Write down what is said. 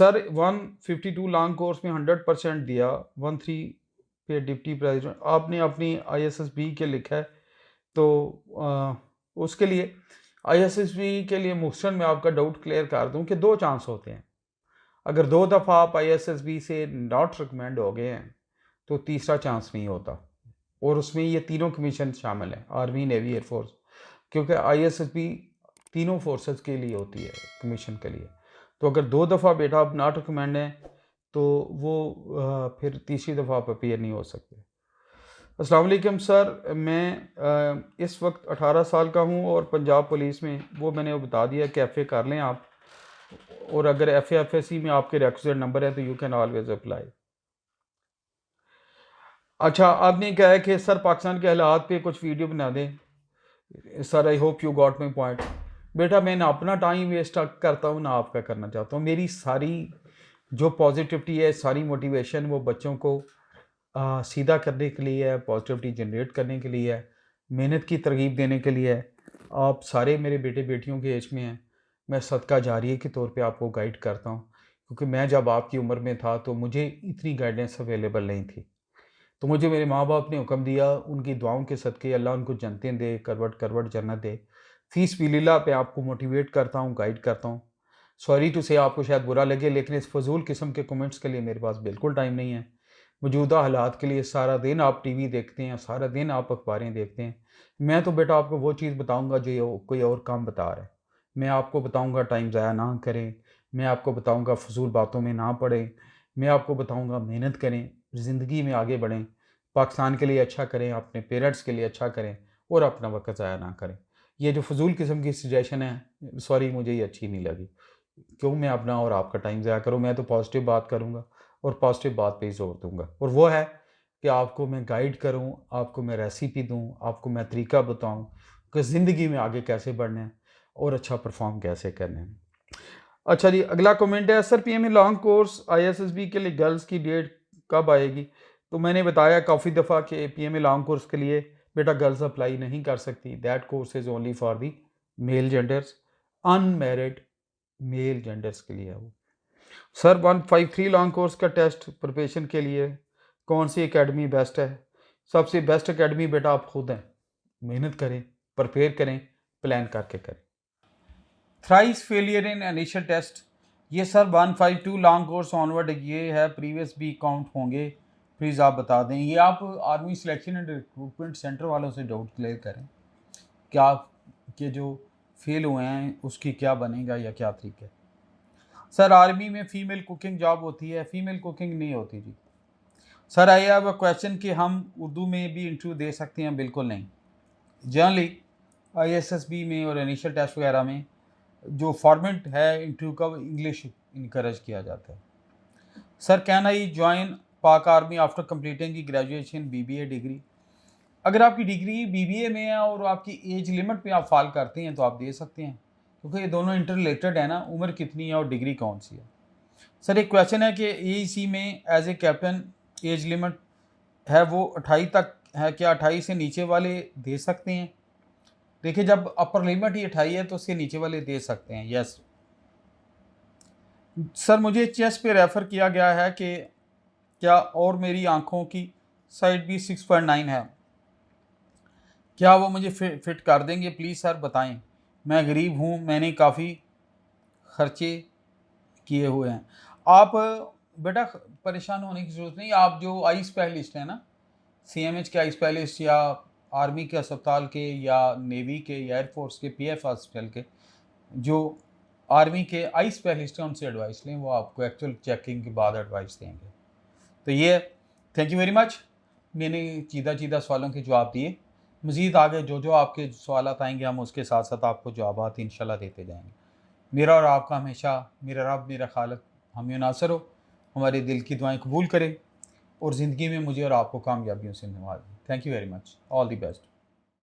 Sir 152 long course में 100% दिया, 13 पे डिप्टी प्रेसिडेंट आपने अपनी आईएसएसबी के लिखा है, तो उसके लिए आईएसएसबी के लिए मुख्तसर मैं आपका डाउट क्लियर कर दूं कि 2 चांस होते हैं। अगर 2 दफ़ा आप आईएसएसबी से नॉट रिकमेंड हो गए हैं तो तीसरा चांस नहीं होता, और उसमें ये तीनों कमीशन शामिल हैं, आर्मी, नेवी, एयरफोर्स, क्योंकि आईएसएसबी तीनों फोर्सेस के लिए होती है कमीशन के लिए। तो अगर 2 दफ़ा बेटा आप नॉट रिकमेंड हैं तो वो फिर तीसरी दफ़ा आप अपीयर नहीं हो सकते। अस्सलाम वालेकुम सर, मैं इस वक्त 18 साल का हूँ और पंजाब पुलिस में, वो मैंने बता दिया कि एफ ए कर लें आप, और अगर एफ में आपके रिक्विजिट नंबर है तो यू कैन ऑलवेज अप्लाई। अच्छा, आपने कहा है कि सर पाकिस्तान के हालात पे कुछ वीडियो बना दें। Sir I hope you got my point. बेटा मैं ना अपना टाइम वेस्ट करता हूँ ना आपका करना चाहता हूँ। मेरी सारी जो पॉजिटिविटी है, सारी मोटिवेशन वो बच्चों को सीधा करने के लिए है, पॉजिटिविटी जनरेट करने के लिए है, मेहनत की तरगीब देने के लिए है। आप सारे मेरे बेटे बेटियों के एज में हैं, मैं सदका जारिया के तौर पे आपको गाइड करता हूँ, क्योंकि मैं जब आपकी उम्र में था तो मुझे इतनी गाइडेंस अवेलेबल नहीं थी। तो मुझे मेरे माँ बाप ने हुक्म दिया, उनकी दुआओं के सदके अल्लाह उनको जन्नतें दे, करवट करवट जन्नत दे। फीस बिलिल्लाह पे आपको मोटिवेट करता हूँ, गाइड करता हूँ। सॉरी टू से आपको शायद बुरा लगे, लेकिन इस फजूल किस्म के कमेंट्स के लिए मेरे पास बिल्कुल टाइम नहीं है। मौजूदा हालात के लिए सारा दिन आप टीवी देखते हैं, सारा दिन आप अखबारें देखते हैं। मैं तो बेटा आपको वो चीज़ बताऊँगा जो कोई और काम बता रहा है। मैं आपको बताऊँगा टाइम ज़ाया ना करें, मैं आपको बताऊँगा फजूल बातों में ना पड़ें, मैं आपको बताऊँगा मेहनत करें, ज़िंदगी में आगे बढ़ें, पाकिस्तान के लिए अच्छा करें, अपने पेरेंट्स के लिए अच्छा करें और अपना वक़्त ज़ाया ना करें। ये जो फजूल किस्म की सजेशन है, सॉरी मुझे ये अच्छी नहीं लगी। क्यों मैं अपना और आपका टाइम ज़ाया करूँ? मैं तो पॉजिटिव बात करूँगा और पॉजिटिव बात पे ही ज़ोर दूँगा, और वो है कि आपको मैं गाइड करूँ, आपको मैं रेसिपी दूँ, आपको मैं तरीका बताऊँ कि ज़िंदगी में आगे कैसे बढ़ना है और अच्छा परफॉर्म कैसे करना है। अच्छा जी, अगला कमेंट है, sir PMA long course ISSB के लिए गर्ल्स की डेट कब आएगी? तो मैंने बताया काफ़ी दफ़ा कि पीएमए लॉन्ग कोर्स के लिए बेटा गर्ल्स अप्लाई नहीं कर सकती। That course is only for the male genders, unmarried male genders के लिए है वो। सर 153 लॉन्ग कोर्स का टेस्ट प्रिपरेशन के लिए कौन सी एकेडमी बेस्ट है? सबसे बेस्ट एकेडमी बेटा आप खुद हैं। मेहनत करें, प्रिपेयर करें, प्लान करके करें। Thrice failure in initial test, ये सर 152 लॉन्ग कोर्स ऑनवर्ड ये है, प्रीवियस भी काउंट होंगे, प्लीज़ आप बता दें। ये आप army selection and recruitment centre वालों से डाउट क्लियर करें, क्या के जो फेल हुए हैं उसकी क्या बनेगा या क्या तरीका है। सर आर्मी में फ़ीमेल कुकिंग जॉब होती है, फीमेल कुकिंग नहीं होती जी। Sir I have a question कि हम उर्दू में भी इंटरव्यू दे सकते हैं? बिल्कुल नहीं। जनरली आईएसएसबी में और इनिशियल टेस्ट वगैरह में जो फॉर्मेट है इंटरव्यू का, इंग्लिश इनकरेज किया जाता है। सर कैन आई ज्वाइन पाक आर्मी आफ्टर कंप्लीटिंग की ग्रेजुएशन बीबीए डिग्री? अगर आपकी डिग्री बीबीए में है और आपकी एज लिमिट पे आप फॉल करते हैं तो आप दे सकते हैं, क्योंकि ये दोनों इंटर रिलेटेड है ना, उम्र कितनी है और डिग्री कौन सी है। सर एक क्वेश्चन है कि एईसी में as a captain age limit है वो 28 तक है, क्या 28 से नीचे वाले दे सकते हैं? देखिए जब अपर लिमिट ही 28 है तो उसके नीचे वाले दे सकते हैं, यस। सर मुझे चेस्ट पे रेफ़र किया गया है कि क्या, और मेरी आंखों की साइड भी 6.9 है, क्या वो मुझे फिट कर देंगे? प्लीज़ सर बताएं, मैं गरीब हूँ, मैंने काफ़ी खर्चे किए हुए हैं। आप बेटा परेशान होने की ज़रूरत नहीं। आप जो आई स्पेशलिस्ट हैं ना, सीएमएच के आई स्पेशलिस्ट या आर्मी के अस्पताल के या नेवी के या एयरफोर्स के पीएफ हॉस्पिटल के जो आर्मी के आई स्पेशलिस्ट हैं उनसे एडवाइस लें, वो आपको एक्चुअल चेकिंग के बाद एडवाइस देंगे। तो ये थैंक यू वेरी मच, मैंने चीदा चीदा सवालों के जवाब दिए। मज़ीद आगे जो जो आपके सवाल आएंगे हम उसके साथ साथ आपको जवाब इंशाल्लाह देते जाएंगे। मेरा और आपका हमेशा मेरा रब मेरा खालिक हम नासर हो, हमारे दिल की दुआएं कबूल करें और ज़िंदगी में मुझे और आपको कामयाबियों से नवाजें। Thank you very much, all the best.